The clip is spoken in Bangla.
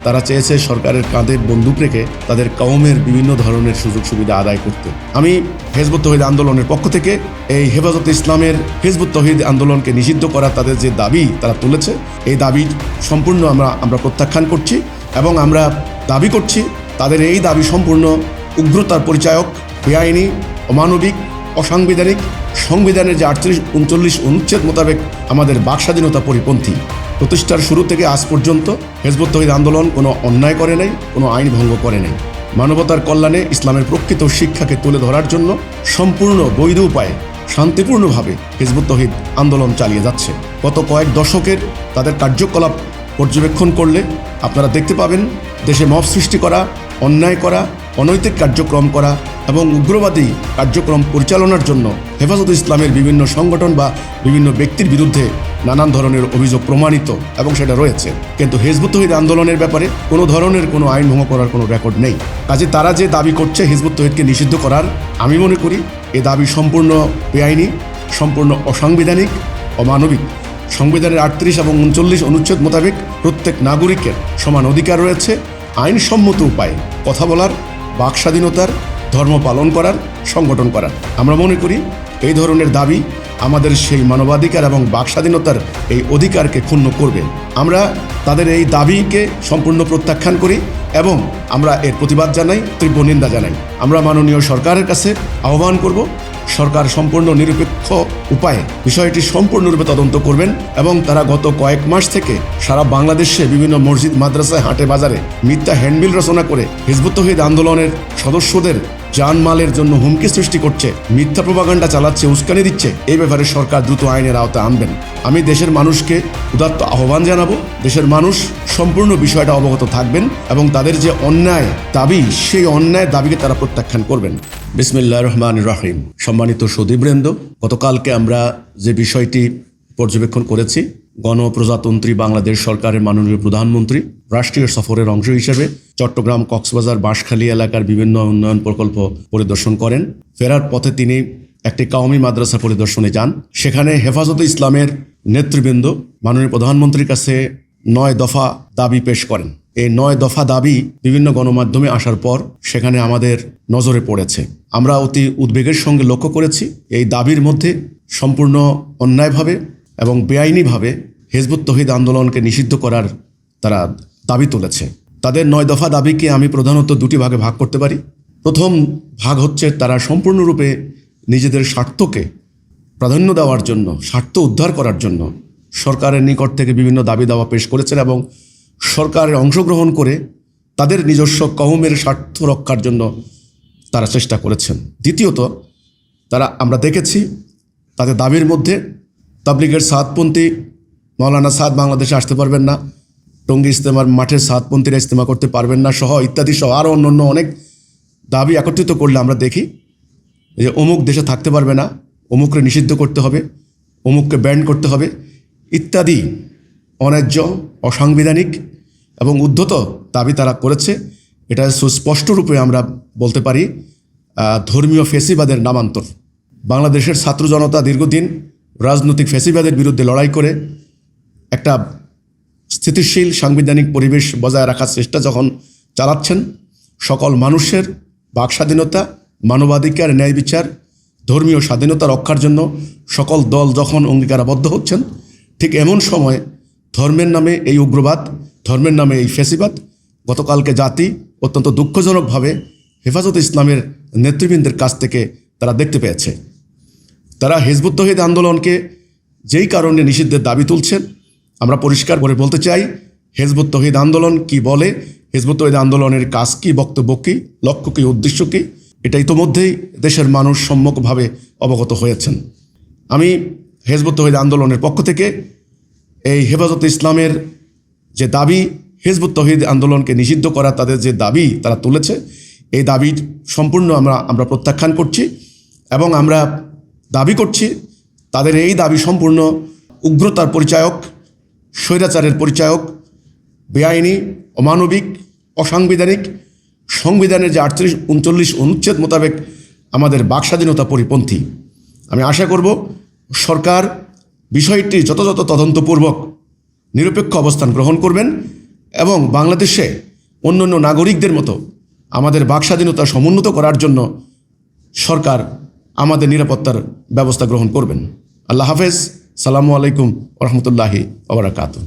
তারা চেয়েছে সরকারের কাঁধে বন্দুক রেখে তাদের কওমের বিভিন্ন ধরনের সুযোগ সুবিধা আদায় করতে। আমি হিজবুত তৌহিদ আন্দোলনের পক্ষ থেকে এই হেফাজতে ইসলামের হিজবুত তৌহিদ আন্দোলনকে নিষিদ্ধ করা তাদের যে দাবি তারা তুলেছে, এই দাবি সম্পূর্ণ আমরা প্রত্যাখ্যান করছি এবং আমরা দাবি করছি তাদের এই দাবি সম্পূর্ণ উগ্রতার পরিচায়ক, বেআইনি, অমানবিক, অসাংবিধানিক, সংবিধানের যে 38-39 অনুচ্ছেদ মোতাবেক আমাদের বাক স্বাধীনতা পরিপন্থী। প্রতিষ্ঠার শুরু থেকে আজ পর্যন্ত হিজবুত তৌহিদ আন্দোলন কোনো অন্যায় করে নাই, কোনো আইন ভঙ্গ করে নাই। মানবতার কল্যাণে ইসলামের প্রকৃত শিক্ষাকে তুলে ধরার জন্য সম্পূর্ণ বৈধ উপায়ে শান্তিপূর্ণভাবে হিজবুত তৌহিদ আন্দোলন চালিয়ে যাচ্ছে। গত কয়েক দশকের তাদের কার্যকলাপ পর্যবেক্ষণ করলে আপনারা দেখতে পাবেন দেশে মব সৃষ্টি করা, অন্যায় করা, অনৈতিক কার্যক্রম করা এবং উগ্রবাদী কার্যক্রম পরিচালনার জন্য হেফাজতে ইসলামের বিভিন্ন সংগঠন বা বিভিন্ন ব্যক্তির বিরুদ্ধে নানান ধরনের অভিযোগ প্রমাণিত এবং সেটা রয়েছে। কিন্তু হিজবুত তৌহিদ আন্দোলনের ব্যাপারে কোনো ধরনের কোনো আইন ভঙ্গ করার কোনো রেকর্ড নেই। কাজে তারা যে দাবি করছে হিজবুত তৌহিদকে নিষিদ্ধ করার, আমি মনে করি এ দাবি সম্পূর্ণ বেআইনি, সম্পূর্ণ অসাংবিধানিক, অমানবিক। সংবিধানের 38 এবং 39 অনুচ্ছেদ মোতাবেক প্রত্যেক নাগরিকের সমান অধিকার রয়েছে আইনসম্মত উপায়ে কথা বলার, বাক স্বাধীনতার, ধর্ম পালন করার, সংগঠন করার। আমরা মনে করি এই ধরনের দাবি আমাদের সেই মানবাধিকার এবং বাক স্বাধীনতার এই অধিকারকে ক্ষুণ্ণ করবে। আমরা তাদের এই দাবিকে সম্পূর্ণ প্রত্যাখ্যান করি এবং আমরা এর প্রতিবাদ জানাই, তীব্র নিন্দা জানাই। আমরা মাননীয় সরকারের কাছে আহ্বান করব, সরকার সম্পূর্ণ নিরপেক্ষ উপায়ে বিষয়টি সম্পূর্ণরূপে তদন্ত করবেন এবং তারা গত কয়েক মাস থেকে সারা বাংলাদেশে বিভিন্ন মসজিদ, মাদ্রাসায়, হাটে বাজারে মিথ্যা হ্যান্ডবিল রচনা করে হিজবুত তৌহিদ আন্দোলনের সদস্যদের জানমালের জন্য হুমকি সৃষ্টি করছে, মিথ্যা প্রপাগান্ডা চালাচ্ছে, উস্কানি দিচ্ছে। এই ব্যাপারে সরকার দ্রুত আইনের আওতায় আনবেন। আমি দেশের মানুষকে উদাত্ত আহ্বান জানাবো, দেশের মানুষ সম্পূর্ণ বিষয়টা অবগত থাকবেন এবং তাদের যে অন্যায় দাবি, সেই অন্যায় দাবিকে তারা প্রত্যাখ্যান করবেন। বিসমিল্লাহির রহমানির রহিম। সম্মানিত সুধীবৃন্দ, গতকালকে আমরা যে বিষয়টি পর্যবেক্ষণ করেছি, গণপ্রজাতন্ত্রী বাংলাদেশ সরকারের মাননীয় প্রধানমন্ত্রী রাষ্ট্রীয় সফরের অংশ হিসেবে চট্টগ্রাম, কক্সবাজার, বাঁশখালী এলাকার বিভিন্ন উন্নয়ন প্রকল্প পরিদর্শন করেন। ফেরার পথে তিনি একটি কওমি মাদ্রাসা পরিদর্শনে যান। সেখানে হেফাজতে ইসলামের নেতৃবৃন্দ মাননীয় প্রধানমন্ত্রীর কাছে 9 দফা দাবি পেশ করেন। এই 9 দফা দাবি বিভিন্ন গণমাধ্যমে আসার পর সেখানে আমাদের নজরে পড়েছে। আমরা অতি উদ্বেগের সঙ্গে লক্ষ্য করেছি এই দাবির মধ্যে সম্পূর্ণ অন্যায়ভাবে এবং বেআইনিভাবে হিজবুত তৌহিদ আন্দোলনকে নিষিদ্ধ করার তারা দাবি তুলেছে। তাদের 9 দফা দাবিকে আমি প্রধানত 2টি ভাগে ভাগ করতে পারি। প্রথম ভাগ হচ্ছে তারা সম্পূর্ণরূপে নিজেদের স্বার্থকে প্রাধান্য দেওয়ার জন্য, স্বার্থ উদ্ধার করার জন্য সরকারের নিকট থেকে বিভিন্ন দাবি দাওয়া পেশ করেছেন এবং সরকারের অংশগ্রহণ করে তাদের নিজস্ব কওমের স্বার্থ রক্ষার জন্য তারা চেষ্টা করেছেন। দ্বিতীয়ত, আমরা দেখেছি তাদের দাবির মধ্যে তাবলিগের সাদপন্থী মাওলানা সাদ বাংলাদেশে আসতে পারবেন না, টঙ্গী ইজতেমার মাঠের সাদপন্থীরা ইজতেমা করতে পারবেন না সহ ইত্যাদি সহ আরও অন্য অনেক দাবি একত্রিত করলে আমরা দেখি যে অমুক দেশে থাকতে পারবে না, অমুককে নিষিদ্ধ করতে হবে, অমুককে ব্যান করতে হবে ইত্যাদি অন্যায্য, অসাংবিধানিক এবং উদ্ধত দাবি তারা করেছে। এটা সুস্পষ্টরূপে আমরা বলতে পারি ধর্মীয় ফ্যাসিবাদের নামান্তর। বাংলাদেশের ছাত্র জনতা দীর্ঘদিন রাজনৈতিক ফ্যাসিবাদের বিরুদ্ধে লড়াই করে একটা স্থিতিশীল সাংবিধানিক পরিবেশ বজায় রাখার চেষ্টা যখন চালাচ্ছেন, সকল মানুষের বাক স্বাধীনতা, মানবাধিকার, ন্যায় বিচার, ধর্মীয় স্বাধীনতা রক্ষার জন্য সকল দল যখন অঙ্গীকারাবদ্ধ হচ্ছেন, ঠিক এমন সময় ধর্মের নামে এই উগ্রবাদ, ধর্মের নামে এই ফ্যাসিবাদ গতকালকে জাতি অত্যন্ত দুঃখজনকভাবে হেফাজতে ইসলামের নেতৃবৃন্দের কাছ থেকে তারা দেখতে পেয়েছে। তারা হিজবুত তৌহিদ আন্দোলনকে যেই কারণে নিষিদ্ধের দাবি তুলছেন, আমরা পরিষ্কার করে বলতে চাই হিজবুত তৌহিদ আন্দোলন কি বলে, হিজবুত তৌহিদ আন্দোলনের কাজ কী, বক্তব্য কী, লক্ষ্য কী, উদ্দেশ্য কী, এটা ইতোমধ্যেই দেশের মানুষ সম্যকভাবে অবগত হয়েছেন। আমি হিজবুত তৌহিদ আন্দোলনের পক্ষ থেকে এই হেফাজতে ইসলামের যে দাবি, হিজবুত তৌহিদ আন্দোলনকে নিষিদ্ধ করা তাদের যে দাবি তারা তুলেছে, এই দাবি সম্পূর্ণ আমরা প্রত্যাখ্যান করছি এবং আমরা দাবি করছি তাদের এই দাবি সম্পূর্ণ উগ্রতার পরিচায়ক, স্বৈরাচারের পরিচায়ক, বেআইনি, অমানবিক, অসাংবিধানিক, সংবিধানের যে 38-39 অনুচ্ছেদ মোতাবেক আমাদের বাক স্বাধীনতা পরিপন্থী। আমি আশা করব সরকার বিষয়টি যথাযথ তদন্তপূর্বক নিরপেক্ষ অবস্থান গ্রহণ করবেন এবং বাংলাদেশে অন্যান্য নাগরিকদের মতো আমাদের বাকস্বাধীনতা সমুন্নত করার জন্য সরকার আমাদের নিরাপত্তার ব্যবস্থা গ্রহণ করবেন। আল্লাহ হাফেজ। সালামু আলাইকুম ওয়া রাহমাতুল্লাহি ওয়া বারাকাতুহু।